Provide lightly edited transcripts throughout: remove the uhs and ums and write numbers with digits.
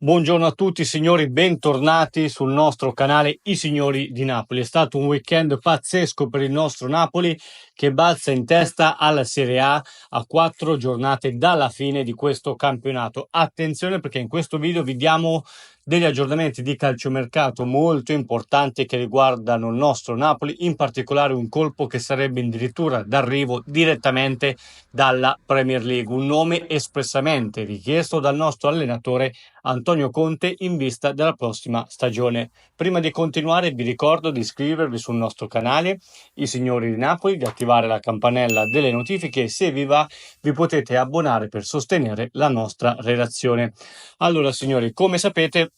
Buongiorno a tutti signori, bentornati sul nostro canale I Signori di Napoli. È stato un weekend pazzesco per il nostro Napoli che balza in testa alla Serie a 4 giornate dalla fine di questo campionato. Attenzione perché in questo video vi diamo degli aggiornamenti di calciomercato molto importanti che riguardano il nostro Napoli, in particolare un colpo che sarebbe addirittura d'arrivo direttamente dalla Premier League, un nome espressamente richiesto dal nostro allenatore Antonio Conte in vista della prossima stagione. Prima di continuare vi ricordo di iscrivervi sul nostro canale I Signori di Napoli, di attivare la campanella delle notifiche e se vi va vi potete abbonare per sostenere la nostra redazione. Allora signori, come sapete,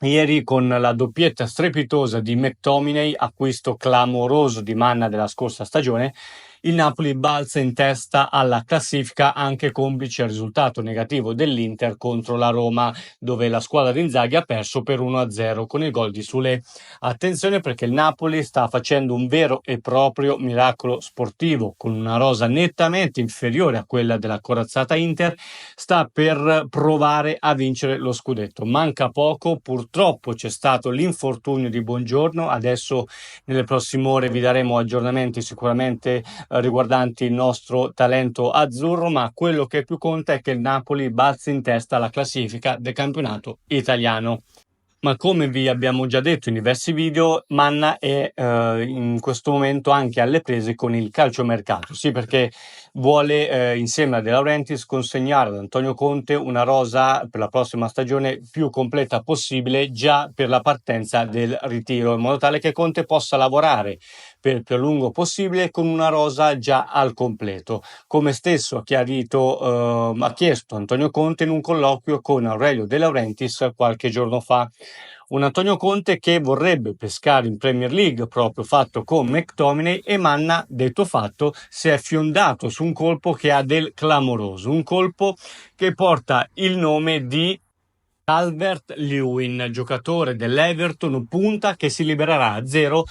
ieri con la doppietta strepitosa di McTominay, acquisto clamoroso di Manna della scorsa stagione, il Napoli balza in testa alla classifica anche complice il risultato negativo dell'Inter contro la Roma, dove la squadra di Inzaghi ha perso per 1-0 con il gol di Sule. Attenzione perché il Napoli sta facendo un vero e proprio miracolo sportivo, con una rosa nettamente inferiore a quella della corazzata Inter, sta per provare a vincere lo scudetto. Manca poco, purtroppo c'è stato l'infortunio di Buongiorno, adesso nelle prossime ore vi daremo aggiornamenti sicuramente riguardanti il nostro talento azzurro, ma quello che più conta è che il Napoli balzi in testa alla classifica del campionato italiano. Ma come vi abbiamo già detto in diversi video, Manna è in questo momento anche alle prese con il calciomercato. Sì, perché vuole insieme a De Laurentiis consegnare ad Antonio Conte una rosa per la prossima stagione più completa possibile già per la partenza del ritiro, in modo tale che Conte possa lavorare per il più a lungo possibile con una rosa già al completo, come stesso ha chiarito, ha chiesto Antonio Conte in un colloquio con Aurelio De Laurentiis qualche giorno fa. Un Antonio Conte che vorrebbe pescare in Premier League, proprio fatto con McTominay, e Manna, detto fatto, si è fiondato su un colpo che ha del clamoroso, un colpo che porta il nome di Calvert-Lewin, giocatore dell'Everton, punta che si libererà a zero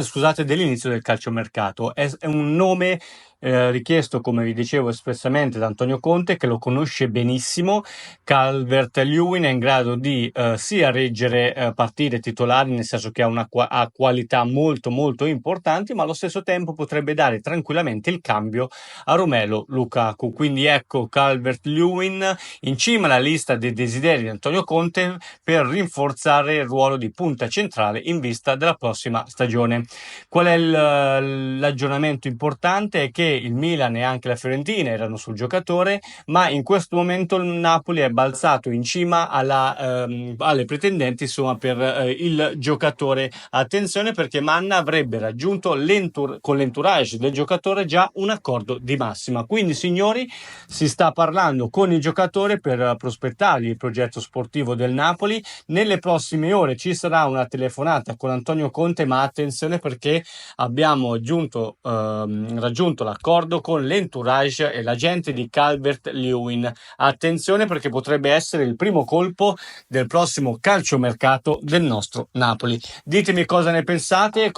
scusate, dell'inizio del calciomercato. È un nome richiesto, come vi dicevo, espressamente da Antonio Conte, che lo conosce benissimo. Calvert-Lewin è in grado di sia reggere partite titolari, nel senso che ha qualità molto molto importanti, ma allo stesso tempo potrebbe dare tranquillamente il cambio a Romelu Lukaku. Quindi ecco Calvert-Lewin in cima alla lista dei desideri di Antonio Conte per rinforzare il ruolo di punta centrale in vista della prossima stagione. Qual è l'aggiornamento importante? È che il Milan e anche la Fiorentina erano sul giocatore, ma in questo momento il Napoli è balzato in cima alle pretendenti, insomma, per il giocatore. Attenzione perché Manna avrebbe raggiunto con l'entourage del giocatore già un accordo di massima. Quindi signori, si sta parlando con il giocatore per prospettargli il progetto sportivo del Napoli. Nelle prossime ore ci sarà una telefonata con Antonio Conte, ma attenzione perché abbiamo raggiunto l'accordo con l'entourage e l'agente di Calvert-Lewin. Attenzione perché potrebbe essere il primo colpo del prossimo calciomercato del nostro Napoli. Ditemi cosa ne pensate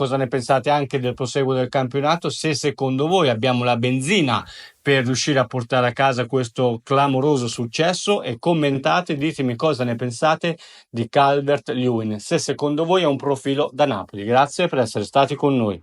anche del proseguo del campionato, se secondo voi abbiamo la benzina per riuscire a portare a casa questo clamoroso successo, e commentate, ditemi cosa ne pensate di Calvert-Lewin, se secondo voi è un profilo da Napoli. Grazie per essere stati con noi.